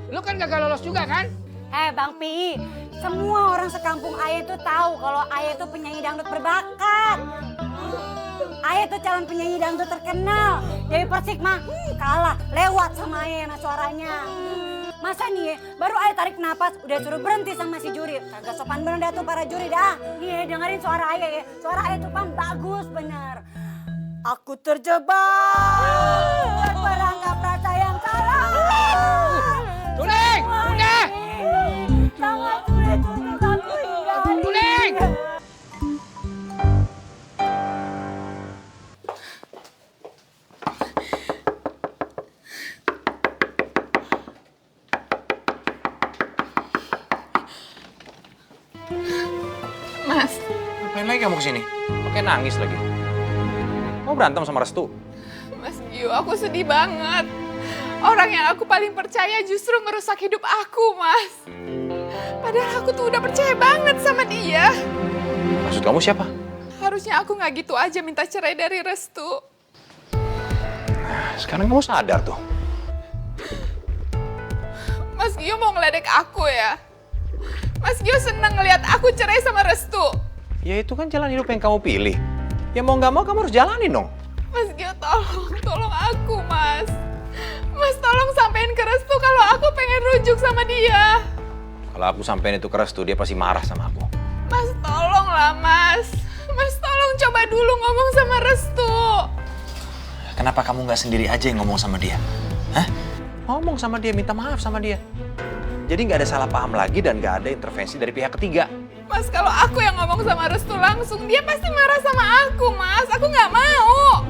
Lu kan gagal lolos juga kan? Bang Pi, semua orang sekampung Ayah tuh tahu kalau Ayah tuh penyanyi dangdut berbakat. Ayah tuh calon penyanyi dangdut terkenal. Dewi Persik mah kalah, lewat sama Ayah suaranya. Masa nih baru Ayah tarik napas udah suruh berhenti sama si juri. Kagak sopan bener dah tuh para juri dah. Nih dengerin suara Ayah ya. Suara Ayah tuh kan bagus bener. Aku terjebak perangkap rasa yang salah. Tuling, udah. Sangat sulit untuk aku hindari. Tuling. Mas, Ngapain lagi kamu kesini? Pakai nangis lagi. Mau berantem sama Restu? Mas Gio, aku sedih banget. Orang yang aku paling percaya justru merusak hidup aku, Mas. Padahal aku tuh udah percaya banget sama dia. Maksud kamu siapa? Harusnya aku nggak gitu aja minta cerai dari Restu. Nah, sekarang kamu sadar tuh. Mas Gio mau ngeledek aku ya? Mas Gio seneng ngeliat aku cerai sama Restu. Ya itu kan jalan hidup yang kamu pilih. Ya mau nggak mau kamu harus jalanin dong. Mas Gio tolong aku, Mas. Mas tolong sampein ke Restu kalau aku pengen rujuk sama dia. Kalau aku sampein itu ke Restu, dia pasti marah sama aku. Mas tolonglah, Mas. Mas tolong coba dulu ngomong sama Restu. Kenapa kamu nggak sendiri aja yang ngomong sama dia? Hah? Ngomong sama dia, minta maaf sama dia. Jadi nggak ada salah paham lagi dan nggak ada intervensi dari pihak ketiga. Mas, kalau aku yang ngomong sama Restu langsung, dia pasti marah sama aku, Mas. Aku nggak mau.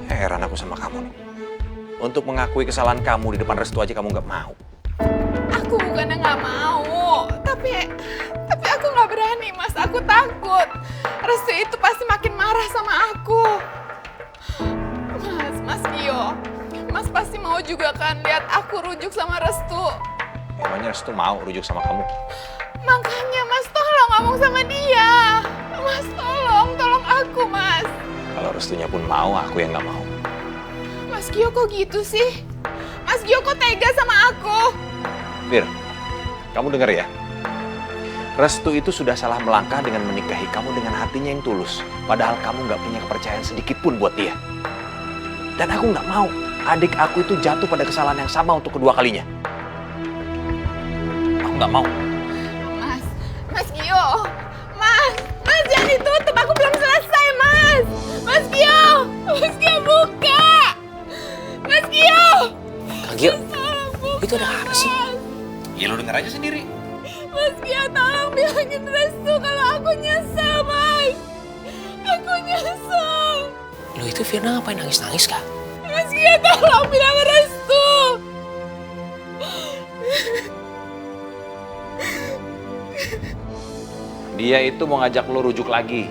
Heran aku sama kamu nih. Untuk mengakui kesalahan kamu di depan Restu aja kamu nggak mau. Aku bukannya nggak mau, tapi aku nggak berani, Mas. Aku takut. Restu itu pasti makin marah sama aku. Mas Gio, Mas pasti mau juga kan lihat aku rujuk sama Restu. Emangnya Restu mau rujuk sama kamu? Makanya Mas tolong ngomong sama dia. Mas tolong aku, Mas. Kalau Restunya pun mau, aku yang nggak mau. Mas Gio kok gitu sih? Mas Gio kok tega sama aku? Fir, kamu denger ya. Restu itu sudah salah melangkah dengan menikahi kamu dengan hatinya yang tulus. Padahal kamu nggak punya kepercayaan sedikit pun buat dia. Dan aku nggak mau adik aku itu jatuh pada kesalahan yang sama untuk kedua kalinya. Aku nggak mau. Mas Gio, Mas jangan ditutup, aku belum selesai, Mas. Mas Gio buka. Mas Gio. Kak Gio, Buka, itu ada apa sih? Ya lu denger aja sendiri. Mas Gio tolong bilangin Restu kalau aku nyesel, Mas. Aku nyesel. Lo itu Firna ngapain nangis-nangis, Kak? Mas Gio tolong bilang Restu. Dia itu mau ngajak lu rujuk lagi.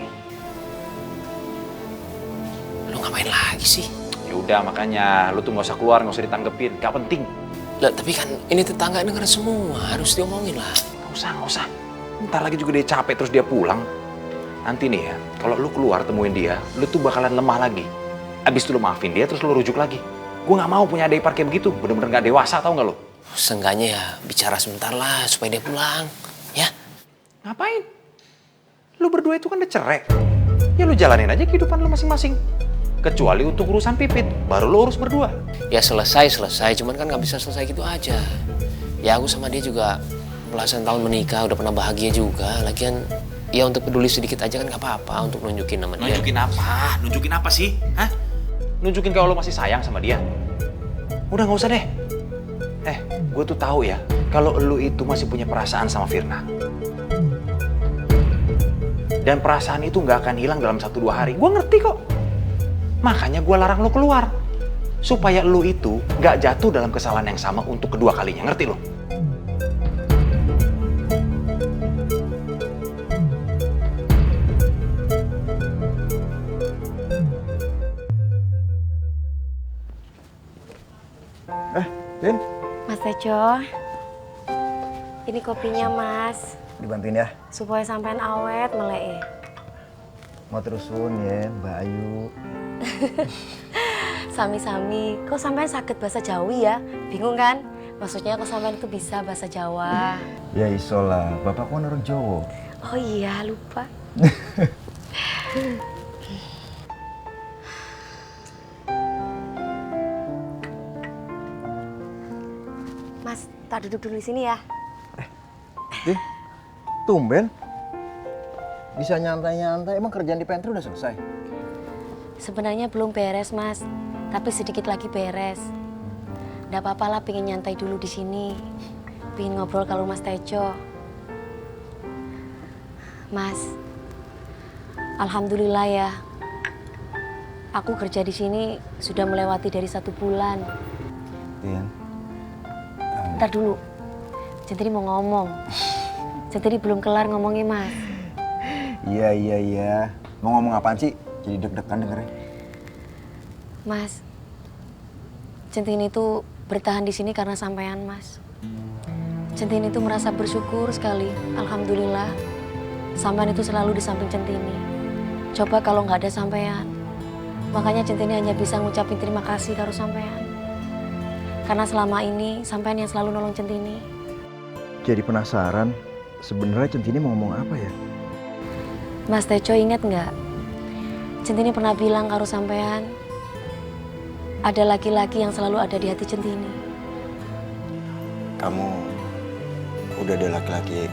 Lo ngapain lagi sih? Ya udah makanya lu tuh nggak usah keluar, nggak usah ditanggepin, gak penting. Lah, tapi kan ini tetangga denger semua, harus diomongin lah. Nggak usah. Ntar lagi juga dia capek terus dia pulang. Nanti nih ya, kalau lu keluar temuin dia, lu tuh bakalan lemah lagi. Abis itu lu maafin dia terus lu rujuk lagi. Gue nggak mau punya adik ipar kayak begitu, bener-bener nggak dewasa, tau nggak lu? Seenggaknya ya bicara sebentar lah supaya dia pulang, ya? Ngapain? Lu berdua itu kan udah cerai. Ya lu jalanin aja kehidupan lu masing-masing. Kecuali untuk urusan Pipit, baru lu urus berdua. Ya selesai, cuman kan nggak bisa selesai gitu aja. Ya aku sama dia juga belasan tahun menikah, udah pernah bahagia juga. Lagian ya untuk peduli sedikit aja kan nggak apa-apa untuk nunjukin nama dia. Nunjukin apa? Nunjukin apa sih? Hah? Nunjukin kalau lu masih sayang sama dia? Udah nggak usah deh. Gue tuh tahu ya, kalau lu itu masih punya perasaan sama Firna. Dan perasaan itu nggak akan hilang dalam 1-2 hari. Gue ngerti kok. Makanya gue larang lu keluar. Supaya lu itu nggak jatuh dalam kesalahan yang sama untuk kedua kalinya. Ngerti lu? Din, Mas Tejo, ini kopinya Mas, dibantuin ya. supaya sampean awet melek. Mau terusun ya, Mbak Ayu. Sami-sami, kok sampean sakit bahasa Jawi ya? Bingung kan? Maksudnya aku sampean itu bisa bahasa Jawa. Ya iso lah, bapakku kan orang Jawa. Oh iya, lupa. Mas, tak duduk dulu di sini ya. Dih, tumben. Bisa nyantai-nyantai, emang kerjaan di pantry udah selesai? Sebenarnya belum beres, Mas. Tapi sedikit lagi beres. Nggak apa-apa lah, pengen nyantai dulu di sini. Pengen ngobrol kalau Mas Tejo. Mas, alhamdulillah ya. Aku kerja di sini sudah melewati dari 1 bulan. Tin. Ntar dulu, Centini mau ngomong. Centini belum kelar ngomongnya, Mas. Iya. Mau ngomong apaan sih? Jadi deg-degan dengernya. Mas, Centini itu bertahan di sini karena sampean, Mas. Centini itu merasa bersyukur sekali. Alhamdulillah, sampean itu selalu di samping Centini. Coba kalau nggak ada sampean, makanya Centini hanya bisa ngucapin terima kasih karo sampean. Karena selama ini sampean yang selalu nolong Centini. Jadi penasaran, sebenarnya Centini mau ngomong apa ya? Mas Tejo ingat nggak? Centini pernah bilang karo sampean, ada laki-laki yang selalu ada di hati Centini. Kamu udah ada laki-laki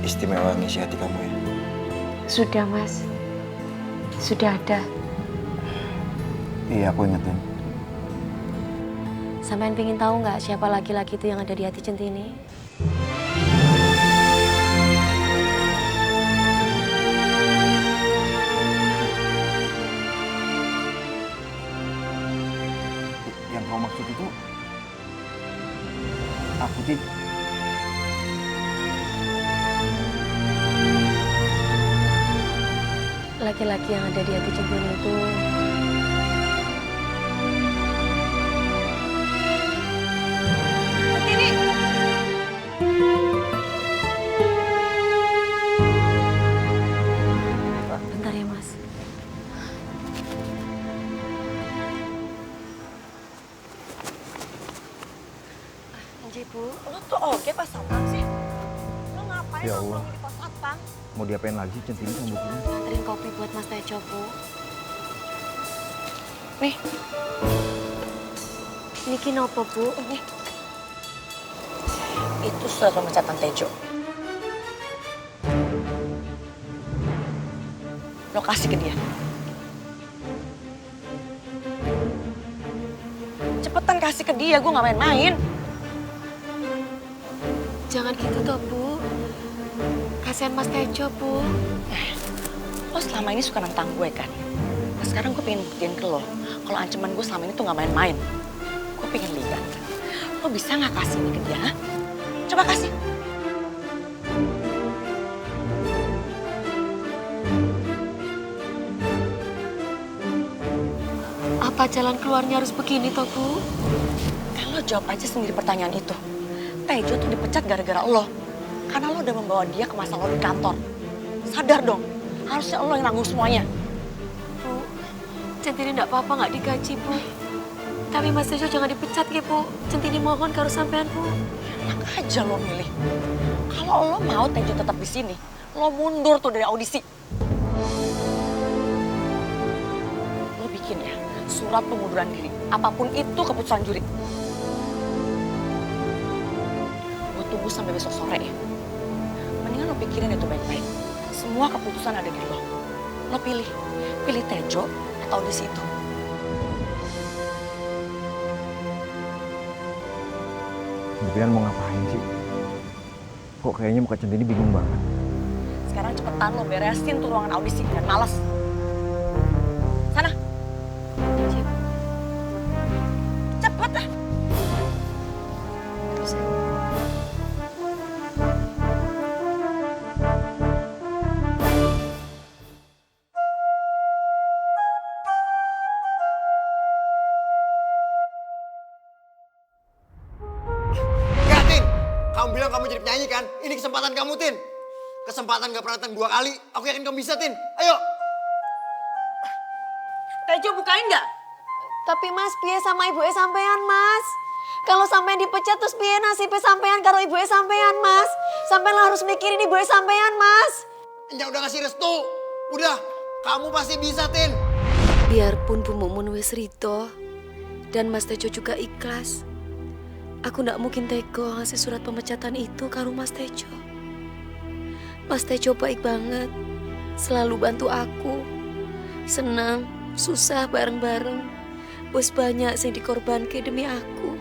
istimewa ngisi hati kamu ya? Sudah, Mas. Sudah ada. Iya, aku ingetin. Sampean pengen tahu nggak siapa laki-laki itu yang ada di hati Centini? Yang kau maksud itu aku sih. Laki-laki yang ada di hati Centini itu bentar ya, Mas. Anjir, Bu. Lu tuh oke pas satpam sih. Lu ngapain Ya nongkrong Allah. di pos satpam? Mau diapain lagi Centini sama bukunya? Anterin kopi buat Mas Tejo, Bu. Nih, Niki nopo, Bu? nih. Itu surat pemecatan Tejo. Lo kasih ke dia. Cepetan kasih ke dia, gue gak main-main. Jangan gitu toh, Bu. Kasihan Mas Tejo, Bu. Lo selama ini suka nantang gue kan? Nah, sekarang gue pengen buktiin ke lo. Kalau ancaman gue selama ini tuh gak main-main. Gue pengen lihat. Lo bisa gak kasih ini ke dia, ha? Coba kasih. Apa jalan keluarnya harus begini toh, Bu? Lo jawab aja sendiri pertanyaan itu. Tejo tuh dipecat gara-gara lo. Karena lo udah membawa dia ke masalah lo di kantor. Sadar dong, harusnya lo yang nanggung semuanya. Bu, Centini enggak apa-apa nggak digaji, Bu. Tapi Mas Tejo jangan dipecat ya, Bu. Centini mohon karo sampean, Bu. Enak aja lo milih. Kalau lo mau Tejo tetap di sini, lo mundur tuh dari audisi. Lo bikin ya surat pengunduran diri. Apapun itu keputusan juri. Gue tunggu sampai besok sore ya. Mendingan lo pikirin itu baik-baik. Semua keputusan ada di lo. Lo pilih. Pilih Tejo atau audisi itu. Kalian mau ngapain sih? Kok kayaknya muka Centini bingung banget. Sekarang cepetan lo beresin tuh ruangan audisi. Dan males. Sana. Cepet lah. Ya, Tin. Kamu bilang kamu jadi penyanyi kan? Ini kesempatan kamu, Tin. Kesempatan gak pernah datang 2 kali. Aku yakin kamu bisa, Tin. Ayo. Tejo bukain nggak? Tapi Mas, biasa sama ibu sampean, Mas. Kalau sampean dipecat terus piye nasibnya sampean karo ibu sampean, Mas? Sampean harus mikirin ibu sampean, Mas. Nya udah ngasih restu. Udah, kamu pasti bisa, Tin. Biarpun Bu Mumun wis rido dan Mas Tejo juga ikhlas, aku ndak mungkin tega ngasih surat pemecatan itu karo Mas Tejo. Mas Tejo baik banget, selalu bantu aku. Senang, susah bareng-bareng. Wis banyak sing dikorbanke demi aku.